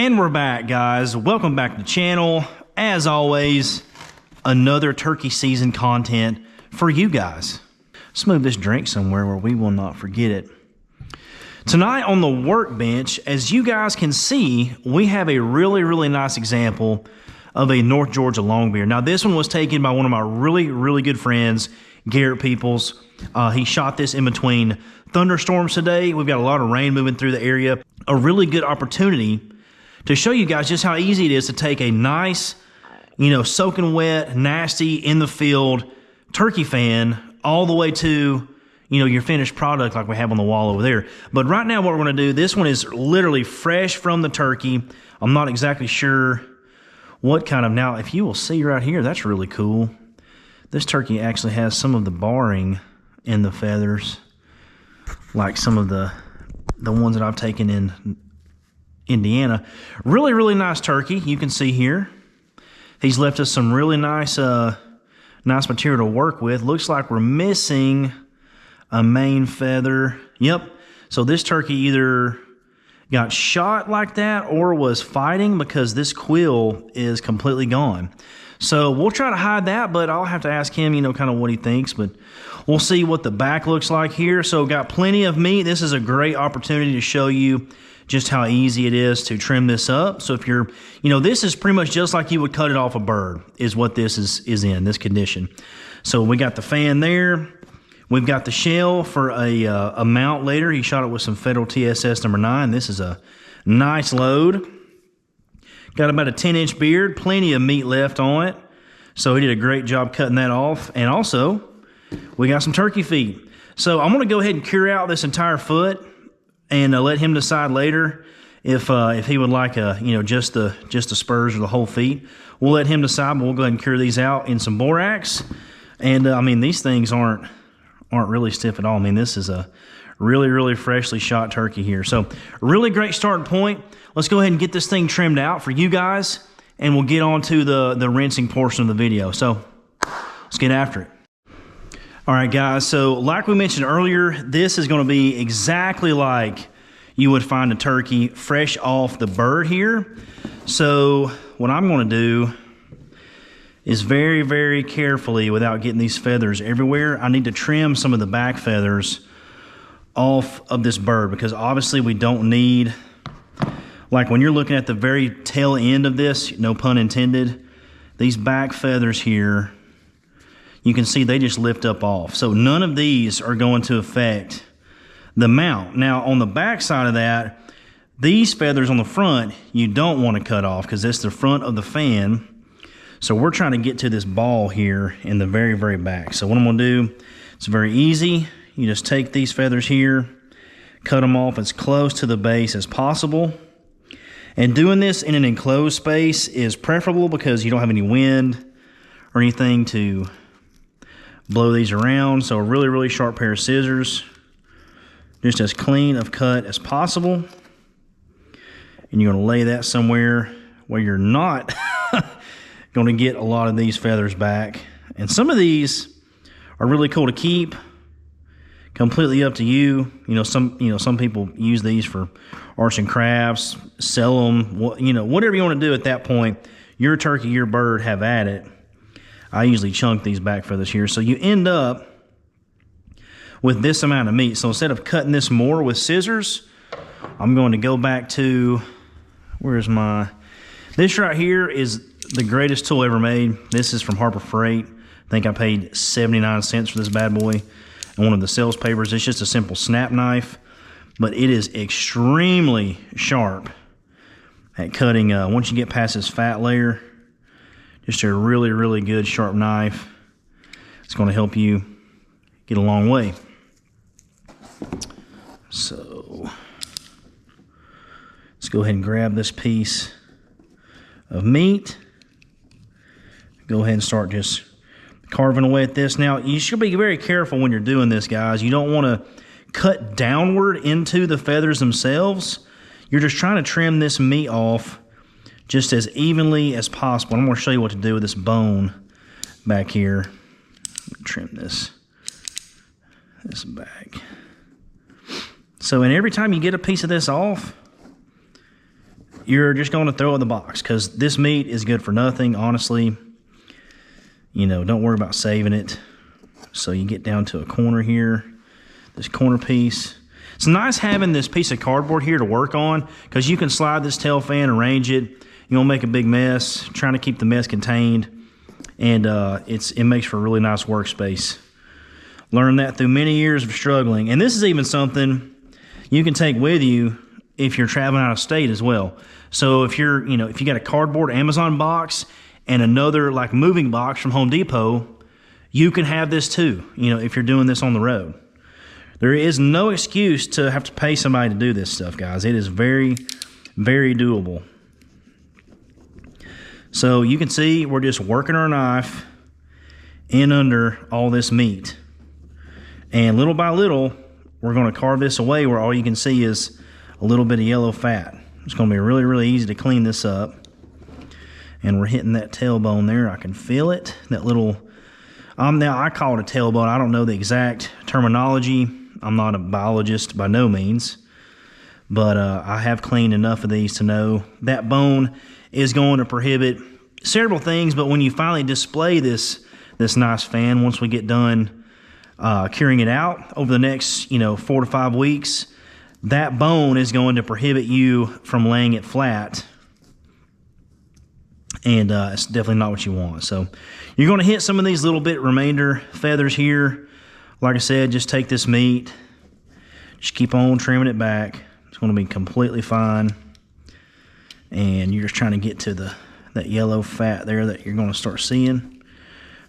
And we're back, guys. Welcome back to the channel. As always, another turkey season content for you guys. Let's move this drink somewhere where we will not forget it. Tonight on the workbench, as you guys can see, we have a really nice example of a North Georgia longbeard. Now, this one was taken by one of my really good friends, Garrett Peoples. He shot this in between thunderstorms today. We've got a lot of rain moving through the area. A really good opportunity to show you guys just how easy it is to take a nice, soaking wet, nasty, in the field turkey fan all the way to, your finished product like we have on the wall over there. But right now what we're gonna do, this one is literally fresh from the turkey. I'm not exactly sure what kind of, now if you will see right here, that's really cool. This turkey actually has some of the barring in the feathers, like some of the ones that I've taken in Indiana. Really nice turkey. You can see here he's left us some really nice nice material to work with. Looks like we're missing a main feather. Yep, so this turkey either got shot like that or was fighting, because this quill is completely gone. So we'll try to hide that, but I'll have to ask him, kind of what he thinks. But we'll see what the back looks like here. So got plenty of meat. This is a great opportunity to show you just how easy it is to trim this up. So if you're, this is pretty much just like you would cut it off a bird, is what this is in, this condition. So we got the fan there. We've got the shell for a mount later. He shot it with some Federal TSS number 9. This is a nice load. Got about a 10-inch beard, plenty of meat left on it. So he did a great job cutting that off. And also, we got some turkey feet. So I'm gonna go ahead and cure out this entire foot and let him decide later if he would like just the spurs or the whole feet. We'll let him decide, but we'll go ahead and cure these out in some borax. And I mean, these things aren't really stiff at all. I mean, this is a really freshly shot turkey here. So really great starting point. Let's go ahead and get this thing trimmed out for you guys, and we'll get on to the rinsing portion of the video. So let's get after it. All right, guys, so like we mentioned earlier, this is gonna be exactly like you would find a turkey fresh off the bird here. So what I'm gonna do is very carefully, without getting these feathers everywhere, I need to trim some of the back feathers off of this bird, because obviously we don't need, like when you're looking at the very tail end of this, no pun intended, these back feathers here, you can see they just lift up off. So none of these are going to affect the mount. Now on the back side of that, these feathers on the front, you don't want to cut off because it's the front of the fan. So we're trying to get to this ball here in the very back. So what I'm gonna do, it's very easy. You just take these feathers here, cut them off as close to the base as possible. And doing this in an enclosed space is preferable because you don't have any wind or anything to blow these around. So a really sharp pair of scissors, just as clean of cut as possible. And you're gonna lay that somewhere where you're not gonna get a lot of these feathers back. And some of these are really cool to keep. Completely up to you. Some people use these for arts and crafts, sell them, whatever you want to do at that point. Your turkey, your bird, have at it. I usually chunk these back feathers here. So you end up with this amount of meat. So instead of cutting this more with scissors, I'm going to go back to, this right here is the greatest tool ever made. This is from Harbor Freight. I think I paid 79 cents for this bad boy. And one of the sales papers, it's just a simple snap knife, but it is extremely sharp at cutting. Once you get past this fat layer, just a really good sharp knife. It's going to help you get a long way. So let's go ahead and grab this piece of meat. Go ahead and start just carving away at this. Now, you should be very careful when you're doing this, guys. You don't want to cut downward into the feathers themselves. You're just trying to trim this meat off just as evenly as possible. I'm going to show you what to do with this bone back here. Trim this back. So, and every time you get a piece of this off, you're just going to throw it in the box because this meat is good for nothing, honestly. You know, don't worry about saving it. So you get down to a corner here, this corner piece. It's nice having this piece of cardboard here to work on because you can slide this tail fan, arrange it. You won't make a big mess, trying to keep the mess contained. And it makes for a really nice workspace. Learned that through many years of struggling. And this is even something you can take with you if you're traveling out of state as well. So if you're, you know, if you got a cardboard Amazon box and another like moving box from Home Depot, you can have this too, you know, if you're doing this on the road. There is no excuse to have to pay somebody to do this stuff, guys. It is very, very doable. So you can see we're just working our knife in under all this meat. And little by little, we're going to carve this away where all you can see is a little bit of yellow fat. It's going to be really, really easy to clean this up. And we're hitting that tailbone there. I can feel it. That little, now I call it a tailbone. I don't know the exact terminology. I'm not a biologist by no means. But I have cleaned enough of these to know that bone is going to prohibit several things. But when you finally display this nice fan, once we get done curing it out over the next 4 to 5 weeks, that bone is going to prohibit you from laying it flat. And it's definitely not what you want. So you're going to hit some of these little bit remainder feathers here. Like I said, just take this meat, just keep on trimming it back. It's going to be completely fine. And you're just trying to get to that yellow fat there that you're going to start seeing.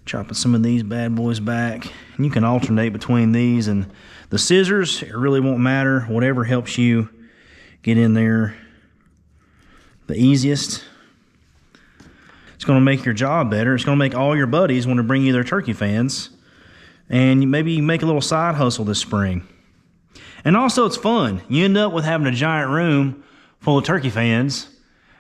Chopping some of these bad boys back. And you can alternate between these and the scissors. It really won't matter. Whatever helps you get in there the easiest. It's going to make your job better. It's going to make all your buddies want to bring you their turkey fans. And maybe you make a little side hustle this spring. And also it's fun. You end up with having a giant room full of turkey fans.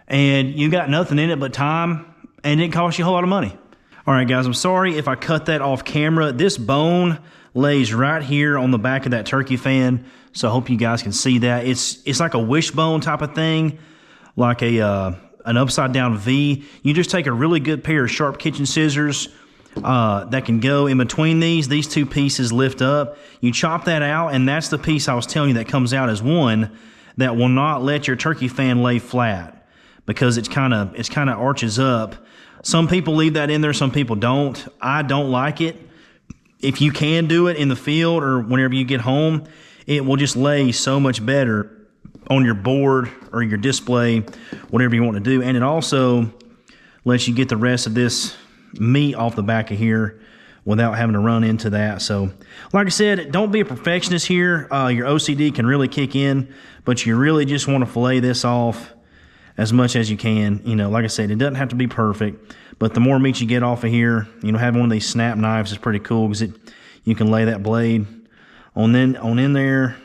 And you got nothing in it but time. And it costs you a whole lot of money. All right, guys, I'm sorry if I cut that off camera. This bone lays right here on the back of that turkey fan. So I hope you guys can see that. It's like a wishbone type of thing. Like an upside down V. You just take a really good pair of sharp kitchen scissors that can go in between these two pieces lift up. You chop that out, and that's the piece I was telling you that comes out as one that will not let your turkey fan lay flat because it's kind of arches up. Some people leave that in there, some people don't. I don't like it. If you can do it in the field or whenever you get home, it will just lay so much better on your board or your display, whatever you want to do. And it also lets you get the rest of this meat off the back of here without having to run into that. So like I said, don't be a perfectionist here. Your OCD can really kick in, but you really just want to fillet this off as much as you can. Like I said, it doesn't have to be perfect, but the more meat you get off of here, having one of these snap knives is pretty cool because you can lay that blade on in there,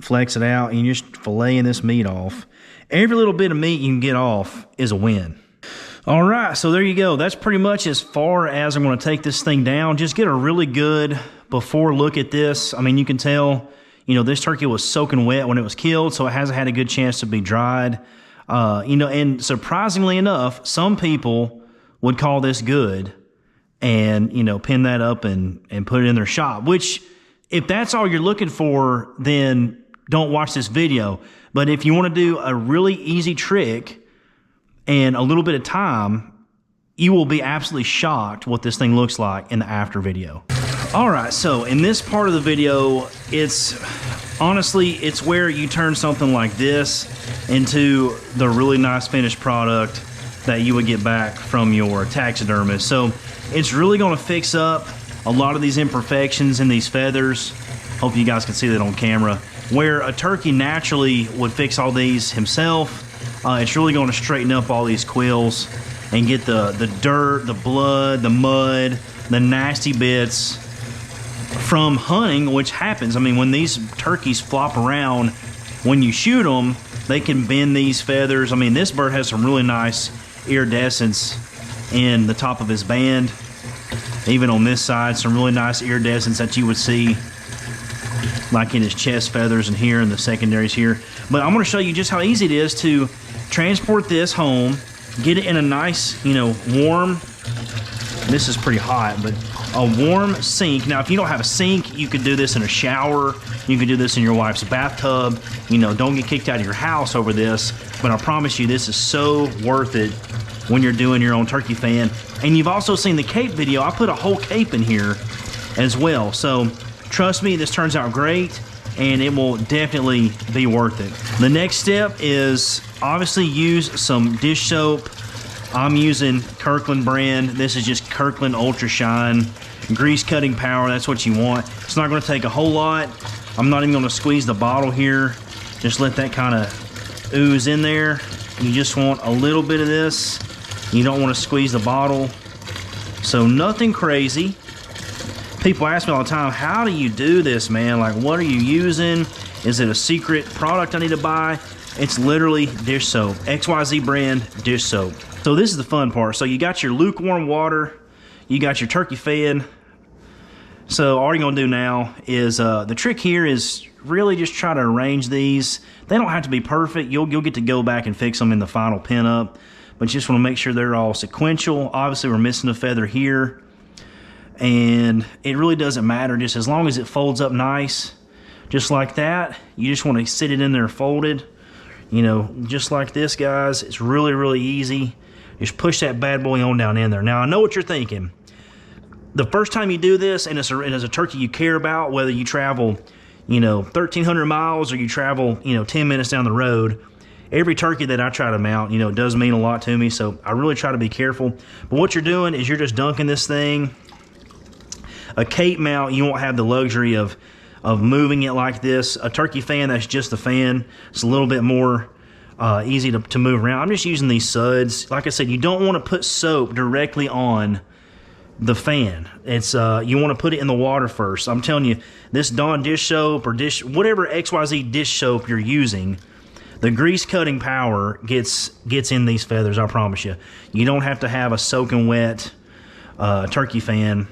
flex it out, and you're just filleting this meat off. Every little bit of meat you can get off is a win. All right, so there you go. That's pretty much as far as I'm going to take this thing down. Just get a really good before look at this. I mean, you can tell, this turkey was soaking wet when it was killed, so it hasn't had a good chance to be dried. And surprisingly enough, some people would call this good and, pin that up and put it in their shop, which if that's all you're looking for, then don't watch this video. But if you want to do a really easy trick and a little bit of time, you will be absolutely shocked what this thing looks like in the after video. All right, so in this part of the video, it's where you turn something like this into the really nice finished product that you would get back from your taxidermist. So it's really going to fix up a lot of these imperfections in these feathers. Hope you guys can see that on camera. Where a turkey naturally would fix all these himself, it's really going to straighten up all these quills and get the dirt, the blood, the mud, the nasty bits from hunting, which happens. I mean, when these turkeys flop around, when you shoot them, they can bend these feathers. I mean, this bird has some really nice iridescence in the top of his band. Even on this side, some really nice iridescence that you would see like in his chest feathers and here in the secondaries here. But I'm going to show you just how easy it is to transport this home, get it in a nice, you know, warm, this is pretty hot, but a warm sink. Now, if you don't have a sink, you could do this in a shower. You could do this in your wife's bathtub. You know, don't get kicked out of your house over this, but I promise you, this is so worth it when you're doing your own turkey fan. And you've also seen the cape video. I put a whole cape in here as well. So trust me, this turns out great, and it will definitely be worth it. The next step is obviously use some dish soap. I'm using Kirkland brand. This is just Kirkland Ultra Shine. Grease cutting power, that's what you want. It's not gonna take a whole lot. I'm not even gonna squeeze the bottle here. Just let that kind of ooze in there. You just want a little bit of this. You don't wanna squeeze the bottle. So nothing crazy. People ask me all the time, how do you do this, man? Like, what are you using? Is it a secret product I need to buy? It's literally dish soap. XYZ brand dish soap. So this is the fun part. So you got your lukewarm water, you got your turkey fan. So all you're gonna do now is, the trick here is really just try to arrange these. They don't have to be perfect. You'll get to go back and fix them in the final pinup, but you just wanna make sure they're all sequential. Obviously we're missing a feather here, and it really doesn't matter, just as long as it folds up nice, just like that. You just wanna sit it in there folded, you know, just like this, guys. It's really, really easy. Just push that bad boy on down in there. Now, I know what you're thinking. The first time you do this, and it's a turkey you care about, whether you travel, you know, 1,300 miles or you travel, you know, 10 minutes down the road, every turkey that I try to mount, you know, does mean a lot to me, so I really try to be careful. But what you're doing is you're just dunking this thing. A cape mount, you won't have the luxury of moving it like this. A turkey fan, that's just the fan. It's a little bit more easy to move around. I'm just using these suds. Like I said, you don't want to put soap directly on the fan. It's you want to put it in the water first. I'm telling you, this Dawn dish soap or whatever XYZ dish soap you're using, the grease cutting power gets in these feathers, I promise you. You don't have to have a soaking wet turkey fan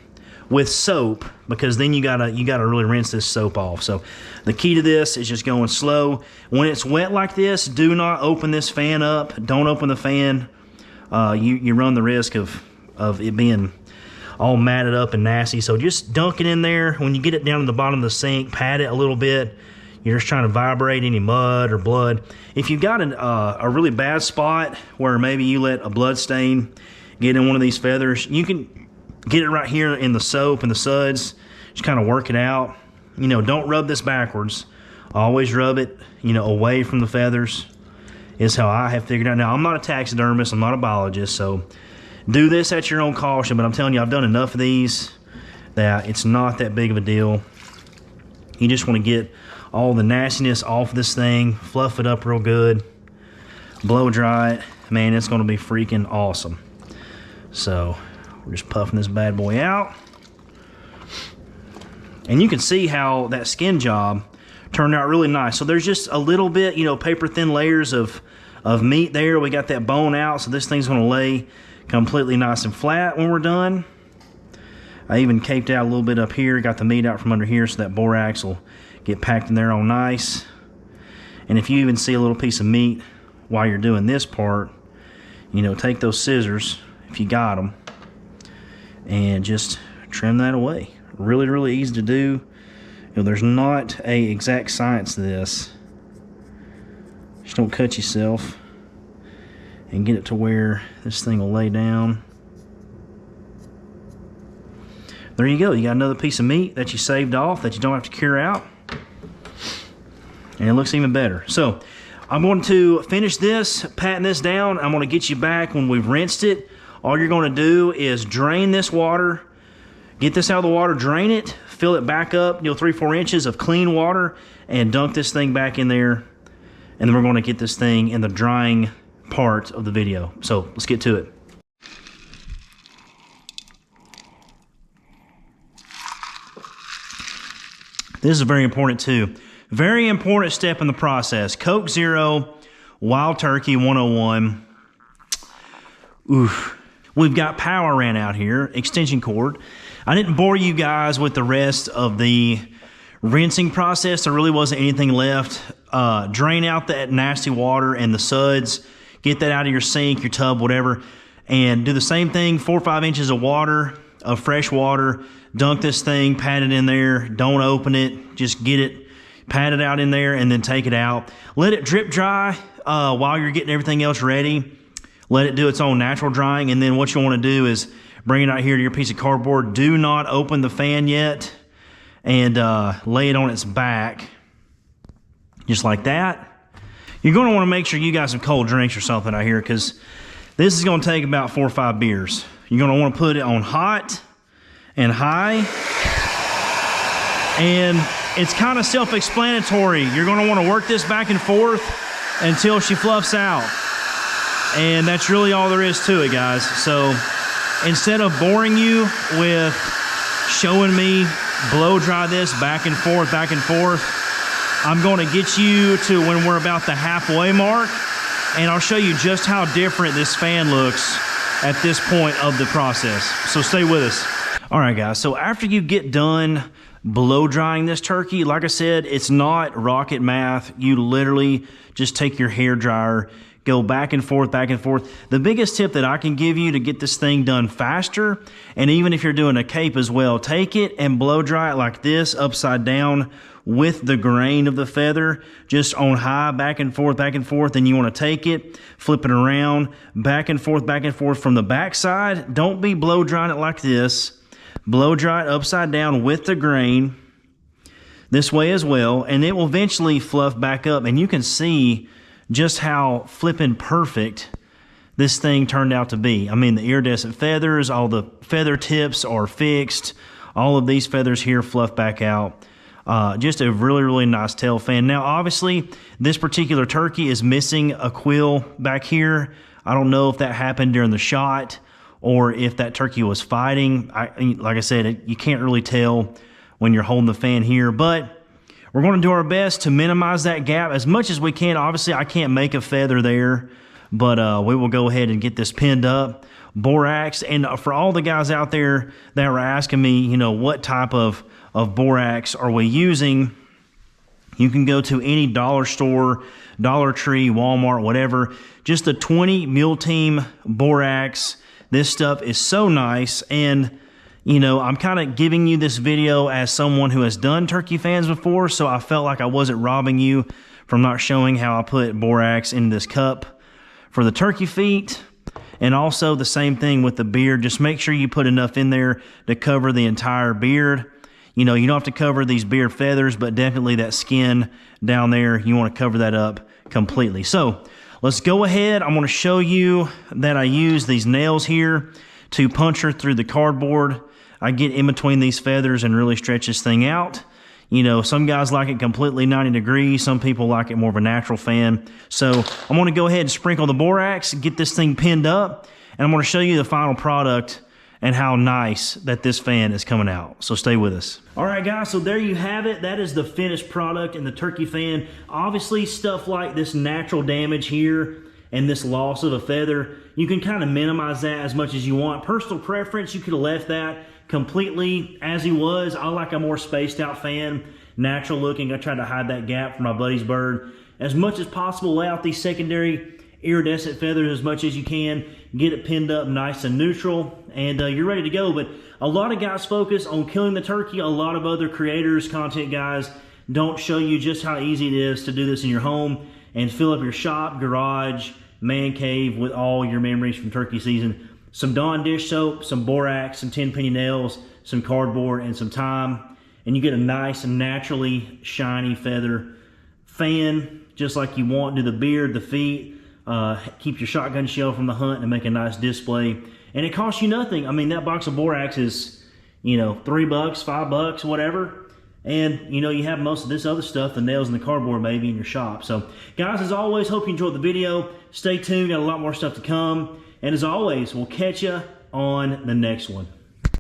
with soap, because then you gotta really rinse this soap off. So the key to this is just going slow. When it's wet like this, do not open this fan up. Don't open the fan. You run the risk of it being all matted up and nasty. So just dunk it in there. When you get it down to the bottom of the sink, pat it a little bit. You're just trying to vibrate any mud or blood. If you've got a really bad spot where maybe you let a blood stain get in one of these feathers, you can get it right here in the soap and the suds. Just kind of work it out. You know, don't rub this backwards. Always rub it, you know, away from the feathers, is how I have figured out. Now, I'm not a taxidermist, I'm not a biologist, so do this at your own caution, but I'm telling you, I've done enough of these that it's not that big of a deal. You just want to get all the nastiness off this thing, fluff it up real good, blow dry it. Man, it's going to be freaking awesome. So we're just puffing this bad boy out. And you can see how that skin job turned out really nice. So there's just a little bit, you know, paper thin layers of meat there. We got that bone out, so this thing's gonna lay completely nice and flat when we're done. I even caped out a little bit up here, got the meat out from under here, so that borax will get packed in there all nice. And if you even see a little piece of meat while you're doing this part, you know, take those scissors, if you got them, and just trim that away. Really, really easy to do. You know, there's not a exact science to this. Just don't cut yourself, and get it to where this thing will lay down. There you go. You got another piece of meat that you saved off that you don't have to cure out. And it looks even better. So I'm going to finish this, patting this down. I'm going to get you back when we've rinsed it. All you're going to do is drain this water, get this out of the water, drain it, fill it back up, you know, 3-4 inches of clean water, and dunk this thing back in there. And then we're going to get this thing in the drying part of the video. So let's get to it. This is very important too. Very important step in the process. Coke Zero, Wild Turkey 101. Oof. We've got power ran out here, extension cord. I didn't bore you guys with the rest of the rinsing process. There really wasn't anything left. Drain out that nasty water and the suds. Get that out of your sink, your tub, whatever, and do the same thing. 4 or 5 inches of water, of fresh water. Dunk this thing, pat it in there. Don't open it. Just get it, pat it out in there, and then take it out. Let it drip dry while you're getting everything else ready. Let it do its own natural drying, and then what you want to do is bring it out here to your piece of cardboard. Do not open the fan yet, and lay it on its back, just like that. You're going to want to make sure you got some cold drinks or something out here, because this is going to take about 4 or 5 beers. You're going to want to put it on hot and high, and it's kind of self-explanatory. You're going to want to work this back and forth until she fluffs out, and that's really all there is to it, guys. So instead of boring you with showing me blow dry this back and forth, I'm going to get you to when we're about the halfway mark, and I'll show you just how different this fan looks at this point of the process. So stay with us. All right, guys, so after you get done blow drying this turkey, like I said, it's not rocket math. You literally just take your hair dryer, go back and forth, back and forth. The biggest tip that I can give you to get this thing done faster, and even if you're doing a cape as well, take it and blow dry it like this, upside down with the grain of the feather, just on high, back and forth, and you want to take it, flip it around, back and forth from the back side. Don't be blow drying it like this. Blow dry it upside down with the grain this way as well, and it will eventually fluff back up, and you can see just how flippin' perfect this thing turned out to be. I mean, the iridescent feathers, all the feather tips are fixed. All of these feathers here fluff back out. Just a really, really nice tail fan. Now, obviously, this particular turkey is missing a quill back here. I don't know if that happened during the shot or if that turkey was fighting. Like I said, you can't really tell when you're holding the fan here, but we're going to do our best to minimize that gap as much as we can. Obviously, I can't make a feather there, but we will go ahead and get this pinned up. Borax, and for all the guys out there that were asking me, you know, what type of borax are we using, you can go to any dollar store, Dollar Tree, Walmart, whatever. Just the 20 Mule Team borax. This stuff is so nice, and you know, I'm kind of giving you this video as someone who has done turkey fans before, so I felt like I wasn't robbing you from not showing how I put borax in this cup for the turkey feet. And also the same thing with the beard. Just make sure you put enough in there to cover the entire beard. You know, you don't have to cover these beard feathers, but definitely that skin down there, you want to cover that up completely. So let's go ahead. I'm going to show you that I use these nails here to puncture through the cardboard. I get in between these feathers and really stretch this thing out. You know, some guys like it completely 90 degrees. Some people like it more of a natural fan. So I'm going to go ahead and sprinkle the borax, get this thing pinned up, and I'm going to show you the final product and how nice that this fan is coming out. So stay with us. All right, guys, so there you have it. That is the finished product in the turkey fan. Obviously, stuff like this natural damage here and this loss of a feather, you can kind of minimize that as much as you want. Personal preference, you could have left that completely as he was. I like a more spaced out fan, natural looking. I tried to hide that gap for my buddy's bird as much as possible. Lay out these secondary iridescent feathers as much as you can, get it pinned up nice and neutral, and you're ready to go. But a lot of guys focus on killing the turkey. A lot of other creators, content guys, don't show you just how easy it is to do this in your home and fill up your shop, garage, man cave with all your memories from turkey season. Some Dawn dish soap, some borax, some 10-penny nails, some cardboard, and some thyme, and you get a nice and naturally shiny feather fan just like you want. Do the beard, the feet, keep your shotgun shell from the hunt and make a nice display. And it costs you nothing. I mean, that box of borax is, you know, $3, $5, whatever. And, you know, you have most of this other stuff, the nails and the cardboard maybe, in your shop. So, guys, as always, hope you enjoyed the video. Stay tuned. Got a lot more stuff to come. And as always, we'll catch you on the next one.